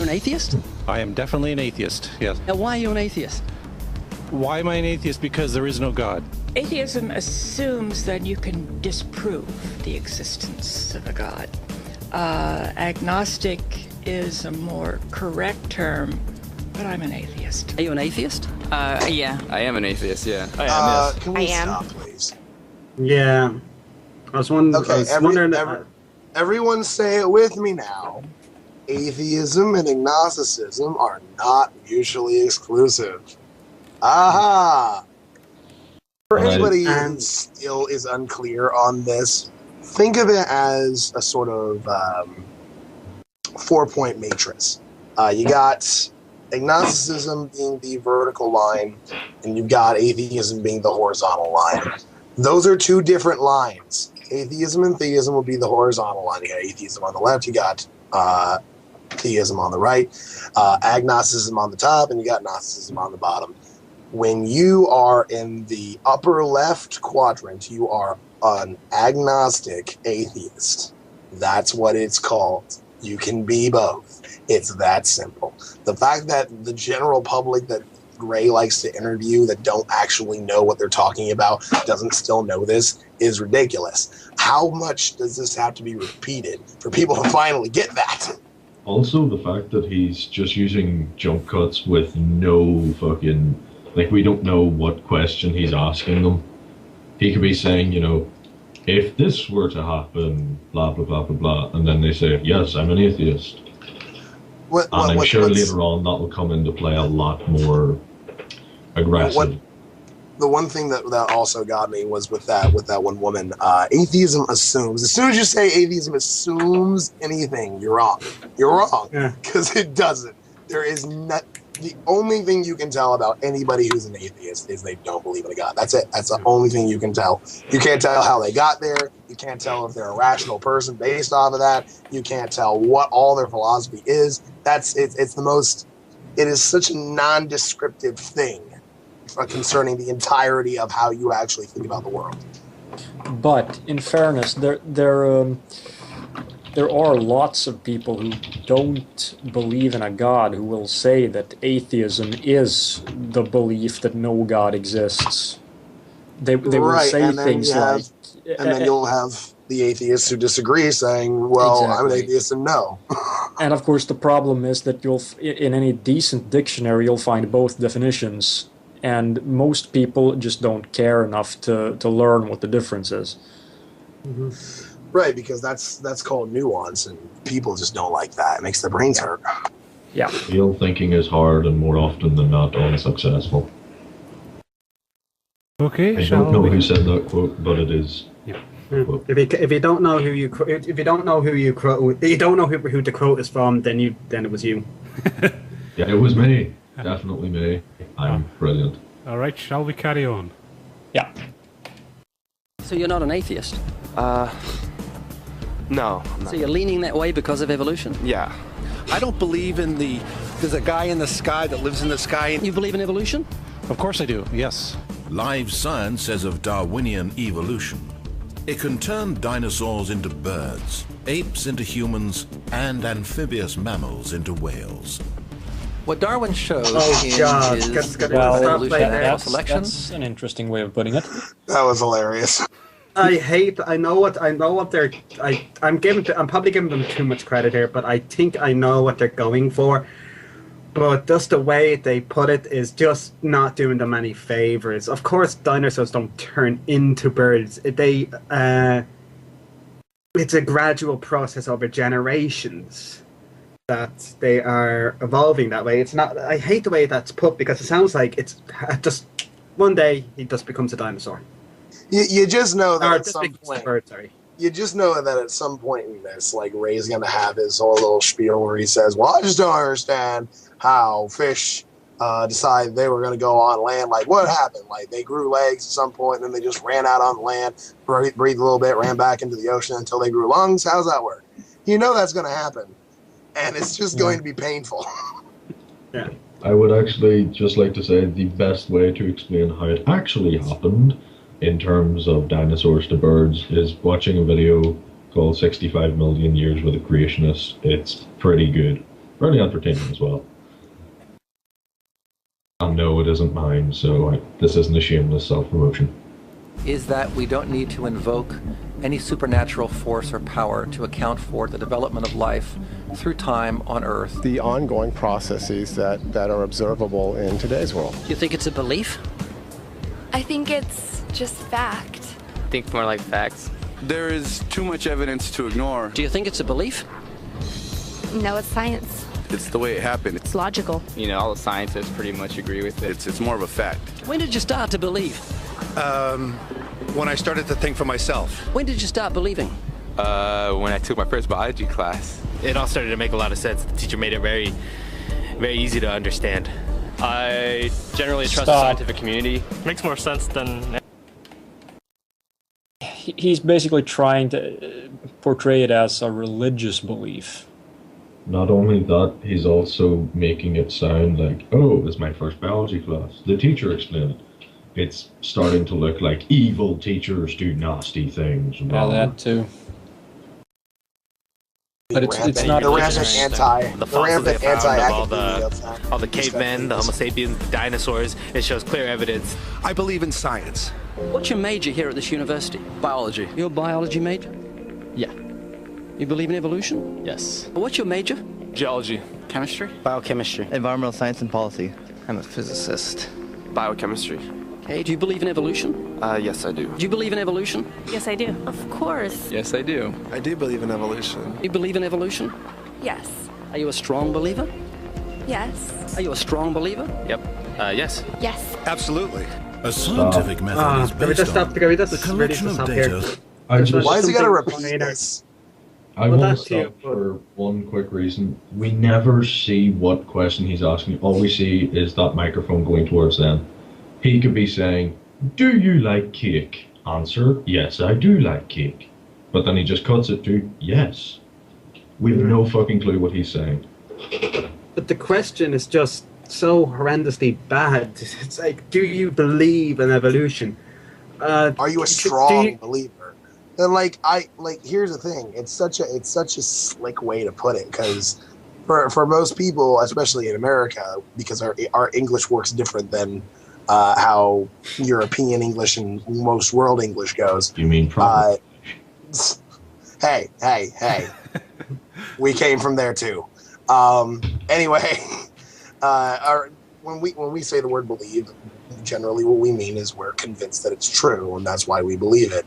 an atheist? I am definitely an atheist, yes. Now, why are you an atheist? Why am I an atheist? Because there is no God. Atheism assumes that you can disprove the existence of a God. Agnostic is a more correct term, but I'm an atheist. Are you an atheist? Yeah. I am an atheist, yeah. I am, yes. Can we stop, please? Yeah. I was wondering... Okay, everyone say it with me now. Atheism and agnosticism are not mutually exclusive. Aha! For anybody who still is unclear on this, think of it as a sort of 4-point matrix. You got agnosticism being the vertical line, and you've got atheism being the horizontal line. Those are two different lines. Atheism and theism will be the horizontal line. You got atheism on the left, you got theism on the right, agnosticism on the top, and you got Gnosticism on the bottom. When you are in the upper left quadrant, you are an agnostic atheist. That's what it's called. You can be both. It's that simple. The fact that the general public that Gray likes to interview that don't actually know what they're talking about doesn't still know this is ridiculous. How much does this have to be repeated for people to finally get that? Also, the fact that he's just using jump cuts with no fucking... Like, we don't know what question he's asking them. He could be saying, you know, if this were to happen, blah, blah, blah, blah, blah, and then they say, yes, I'm an atheist. And I'm sure later on that will come into play a lot more aggressive. The one thing that also got me was with that one woman, atheism assumes. As soon as you say atheism assumes anything, you're wrong. You're wrong, because it doesn't. There is not... The only thing you can tell about anybody who's an atheist is they don't believe in a God. That's it. That's the only thing you can tell. You can't tell how they got there. You can't tell if they're a rational person based off of that. You can't tell what all their philosophy is. It's the most... It is such a non-descriptive thing concerning the entirety of how you actually think about the world. But, in fairness, there are lots of people who don't believe in a God who will say that atheism is the belief that no God exists. They will say things like... And then you'll have the atheists who disagree saying, well, exactly. I'm an atheist and no. And of course the problem is that in any decent dictionary you'll find both definitions, and most people just don't care enough to learn what the difference is. Mm-hmm. Right, because that's called nuance, and people just don't like that. It makes their brains hurt. Yeah. Real thinking is hard, and more often than not, unsuccessful. Okay. I don't know who said that quote, but it is. Yeah. If you don't know who the quote is from, then it was you. Yeah, it was me. Definitely me. I'm brilliant. All right, shall we carry on? Yeah. So you're not an atheist? No. I'm not. So you're leaning that way because of evolution? Yeah. I don't believe in there's a guy in the sky that lives in the sky. You believe in evolution? Of course I do, yes. Live science says of Darwinian evolution, it can turn dinosaurs into birds, apes into humans, and amphibious mammals into whales. What Darwin shows is evolution and selection. That's an interesting way of putting it. That was hilarious. I'm probably giving them too much credit here, but I think I know what they're going for. But just the way they put it is just not doing them any favors. Of course, dinosaurs don't turn into birds. It's a gradual process over generations that they are evolving that way. It's not. I hate the way that's put because it sounds like it's just one day he just becomes a dinosaur. You just know that at some point. Bird, sorry. You just know that at some point in this, like, Ray's going to have his whole little spiel where he says, well, I just don't understand how fish decided they were going to go on land. Like, what happened? Like, they grew legs at some point, and then they just ran out on land, breathed a little bit, ran back into the ocean until they grew lungs. How's that work? You know that's going to happen, and it's just going to be painful. Yeah. I would actually just like to say the best way to explain how it actually happened in terms of dinosaurs to birds is watching a video called 65 Million Years with a Creationist. It's pretty good. Fairly entertaining as well. And no, it isn't mine, so this isn't a shameless self-promotion. Is that we don't need to invoke any supernatural force or power to account for the development of life through time on Earth. The ongoing processes that are observable in today's world. Do you think it's a belief? I think it's just fact. I think more like facts. There is too much evidence to ignore. Do you think it's a belief? No, it's science. It's the way it happened. It's logical. You know, all the scientists pretty much agree with it. It's more of a fact. When did you start to believe? When I started to think for myself. When did you start believing? When I took my first biology class. It all started to make a lot of sense. The teacher made it very, very easy to understand. I generally trust the scientific community. Makes more sense than... He's basically trying to portray it as a religious belief. Not only that, he's also making it sound like, oh, it's my first biology class. The teacher explained it. It's starting to look like evil teachers do nasty things. Yeah, that too. But it's not the rampant anti-academia. All the cavemen, the Homo sapiens, the dinosaurs. It shows clear evidence. I believe in science. What's your major here at this university? Biology. You're a biology major? Yeah. You believe in evolution? Yes. What's your major? Geology. Chemistry? Biochemistry. Environmental science and policy. I'm a physicist. Biochemistry. Okay, do you believe in evolution? Yes, I do. Do you believe in evolution? Yes, I do. Of course. Yes, I do. I do believe in evolution. You believe in evolution? Yes. Are you a strong believer? Yes. Are you a strong believer? Yep. Yes. Yes. Absolutely. A scientific method is based on the collection of data. Why is he got to repeat this? I want to stop for one quick reason. We never see what question he's asking. All we see is that microphone going towards them. He could be saying, do you like cake? Answer, yes, I do like cake. But then he just cuts it to, yes. We have no fucking clue what he's saying. But the question is just so horrendously bad. It's like, do you believe in evolution? Are you a strong believer? And here's the thing. It's such a slick way to put it, because for most people, especially in America, because our English works different than how European English and most world English goes. You mean probably? Hey. We came from there too. Anyway, when we say the word believe, generally what we mean is we're convinced that it's true, and that's why we believe it.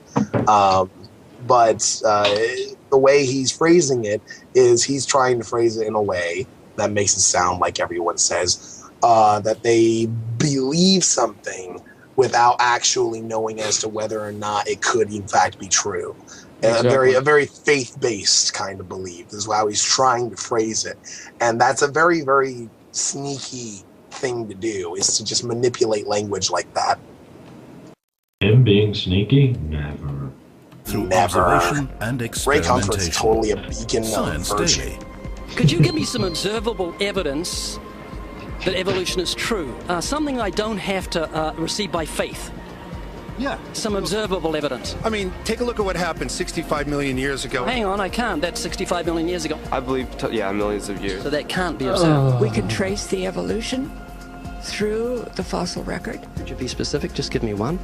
But the way he's phrasing it is he's trying to phrase it in a way that makes it sound like everyone says that they believe something without actually knowing as to whether or not it could in fact be true. Exactly. A very faith-based kind of belief is how he's trying to phrase it. And that's a very, very sneaky thing to do, is to just manipulate language like that. Him being sneaky? Never. Through observation and Ray Comfort's experimentation. totally a beacon Science of virtue. Daily. Could you give me some observable evidence that evolution is true? Something I don't have to receive by faith. Yeah. Some observable evidence. I mean, take a look at what happened 65 million years ago. Hang on, I can't. That's 65 million years ago. I believe, millions of years. So that can't be observed. We can trace the evolution through the fossil record. Could you be specific? Just give me one.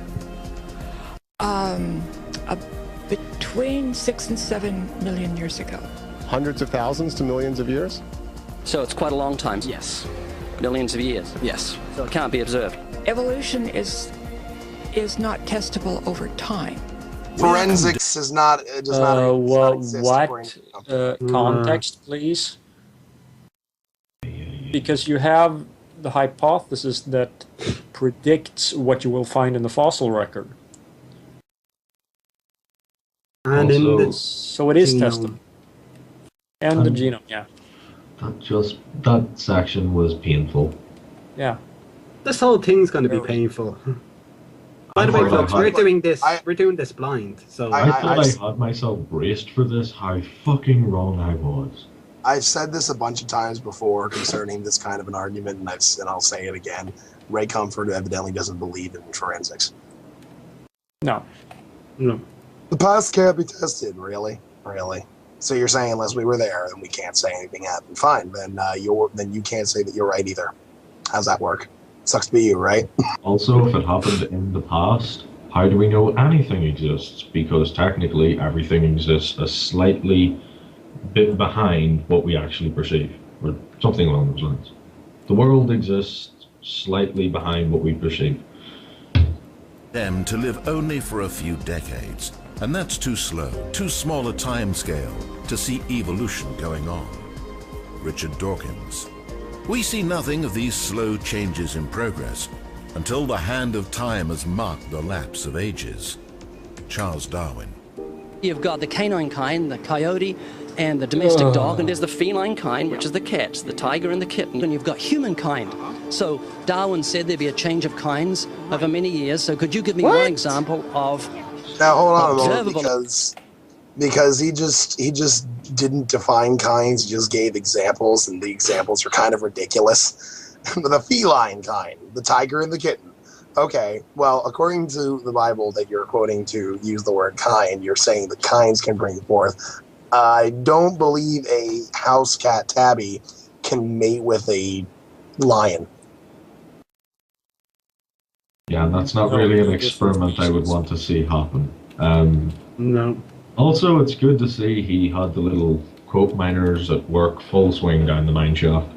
Between 6 and 7 million years ago. Hundreds of thousands to millions of years? So it's quite a long time. Yes. Millions of years. Yes. So it can't be observed. Evolution is not testable over time. Forensics is not does not what context, please? Because you have the hypothesis that predicts what you will find in the fossil record. And so it is testable. And the genome, yeah. That section was painful. Yeah. This whole thing's going to be painful. By the way, folks, we're doing this blind. So I thought I had myself braced for this. How fucking wrong I was. I've said this a bunch of times before concerning this kind of an argument, and I'll say it again. Ray Comfort evidently doesn't believe in forensics. No. The past can't be tested, really. So you're saying unless we were there, then we can't say anything happened. Fine, then you can't say that you're right either. How's that work? Sucks to be you, right? Also, if it happened in the past, how do we know anything exists? Because technically everything exists a slightly bit behind what we actually perceive, or something along those lines. The world exists slightly behind what we perceive. Them to live only for a few decades, and that's too slow, too small a time scale to see evolution going on. Richard Dawkins. We see nothing of these slow changes in progress until the hand of time has marked the lapse of ages. Charles Darwin. You've got the canine kind, the coyote, and the domestic dog, and there's the feline kind, which is the cats, the tiger and the kitten, and you've got humankind. So Darwin said there'd be a change of kinds over many years. So could you give me one example of now? Hold on a moment, because he just didn't define kinds. He just gave examples, and the examples are kind of ridiculous. The feline kind, the tiger and the kitten. Okay, well, according to the Bible that you're quoting to use the word kind, you're saying that kinds can bring forth. I don't believe a house cat tabby can mate with a lion. Yeah, that's not really an experiment I would want to see happen. No. Also, it's good to see he had the little quote miners at work full swing down the mine shaft.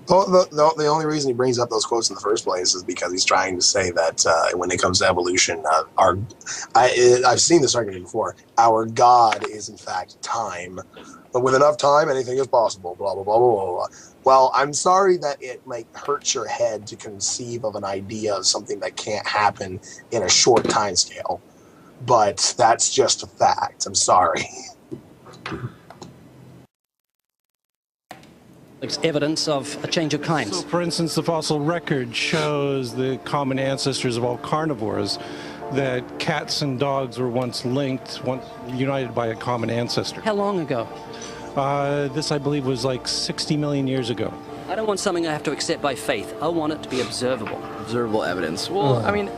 Well, the only reason he brings up those quotes in the first place is because he's trying to say that when it comes to evolution, I've seen this argument before. Our God is in fact time, but with enough time, anything is possible. Blah blah blah blah blah. Well, I'm sorry that it hurts your head to conceive of an idea of something that can't happen in a short time scale, but that's just a fact. I'm sorry. Evidence of a change of kinds. So, for instance, the fossil record shows the common ancestors of all carnivores, that cats and dogs were once linked, once united by a common ancestor. How long ago? This, I believe, was like 60 million years ago. I don't want something I have to accept by faith. I want it to be observable. Observable evidence. Well, I mean,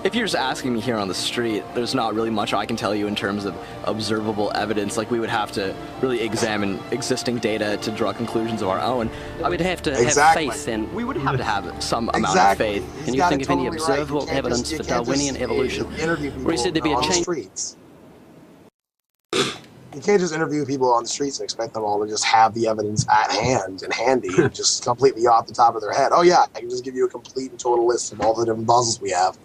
if you're just asking me here on the street, there's not really much I can tell you in terms of observable evidence. Like, we would have to really examine existing data to draw conclusions of our own. I would have to have faith, and we would have to have some amount of faith. Can you think of any observable evidence for Darwinian evolution? Where he said there'd be a change. You can't just interview people on the streets and expect them all to just have the evidence at hand and handy, and just completely off the top of their head. Oh yeah, I can just give you a complete and total list of all the different puzzles we have.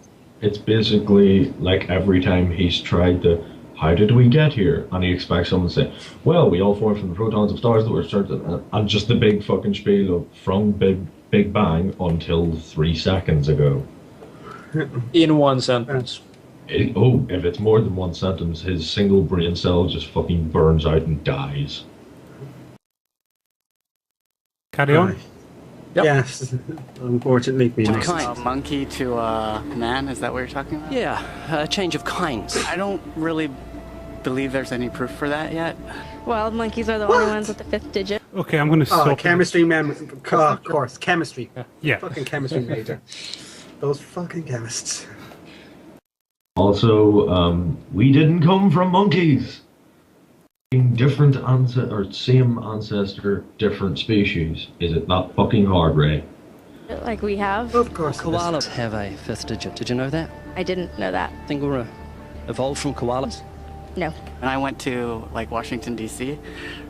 It's basically like every time he's tried to, how did we get here? And he expects someone to say, well, we all formed from the protons of stars that were started, and just the big fucking spiel of from Big Bang until 3 seconds ago. In one sentence. If it's more than one sentence, his single brain cell just fucking burns out and dies. Carry on. Yep. Yes, unfortunately, we missed. Monkey to man, is that what you're talking about? Yeah, a change of kinds. I don't really believe there's any proof for that yet. Wild monkeys are the only ones with the 5th digit. Okay, I'm going to stop. Chemistry, man. Of course, chemistry. Yeah. Fucking chemistry major. Those fucking chemists. Also, we didn't come from monkeys. Different same ancestor, different species. Is it not fucking hard, Ray? Like we have. Of course. Koalas have a 5th digit. Did you know that? I didn't know that. Think we're evolved from koalas? No. When I went to Washington D.C.,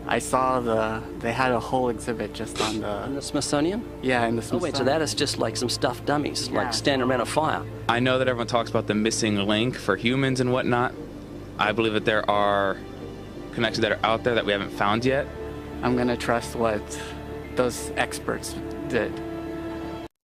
I saw they had a whole exhibit just on In the Smithsonian? Yeah, in the Oh Smithsonian. wait, so that is just like some stuffed dummies, like standing around a fire. I know that everyone talks about the missing link for humans and whatnot. I believe that there are connections that are out there that we haven't found yet. I'm gonna trust what those experts did.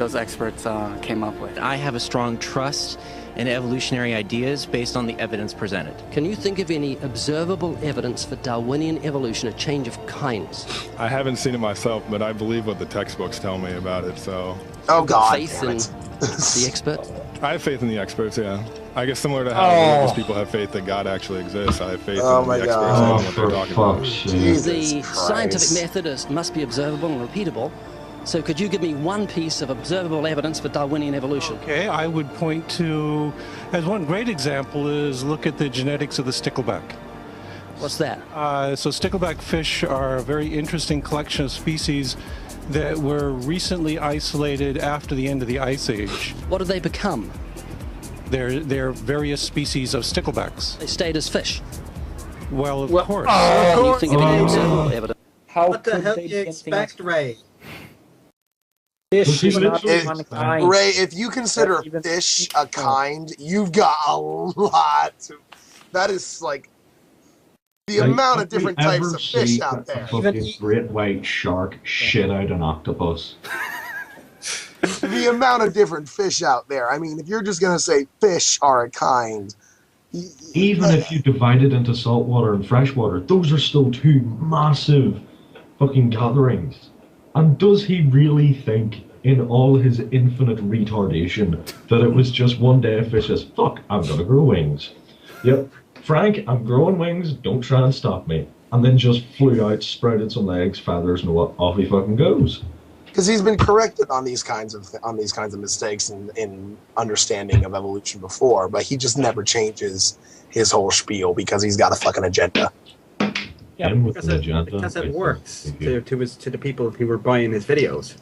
Those experts came up with. I have a strong trust in evolutionary ideas based on the evidence presented. Can you think of any observable evidence for Darwinian evolution, a change of kinds? I haven't seen it myself, but I believe what the textbooks tell me about it, so... Oh, God, faith in the experts? I have faith in the experts, yeah. I guess similar to how religious people have faith that God actually exists, I have faith in the experts and what they're talking about. The scientific method must be observable and repeatable. So could you give me one piece of observable evidence for Darwinian evolution? Okay, I would point to, as one great example is look at the genetics of the stickleback. What's that? So stickleback fish are a very interesting collection of species that were recently isolated after the end of the Ice Age. What did they become? They're various species of sticklebacks. They stayed as fish. Well, of course. You think of any observable evidence? What the hell do you expect, Ray? Fish is not one kind. Ray, if you consider fish a kind, you've got a lot. That is like the amount of different types of fish out there. A fucking great white shark shit out an octopus. The amount of different fish out there. I mean, if you're just going to say fish are a kind. Even if you divide it into saltwater and freshwater, those are still two massive fucking gatherings. And does he really think, in all his infinite retardation, that it was just one day a fish says, fuck, I'm gonna grow wings. Yep, Frank, I'm growing wings, don't try and stop me. And then just flew out, sprouted some legs, feathers, and off he fucking goes. Because he's been corrected on these kinds of mistakes in understanding of evolution before, but he just never changes his whole spiel because he's got a fucking agenda. Yeah, because it works to the people who were buying his videos.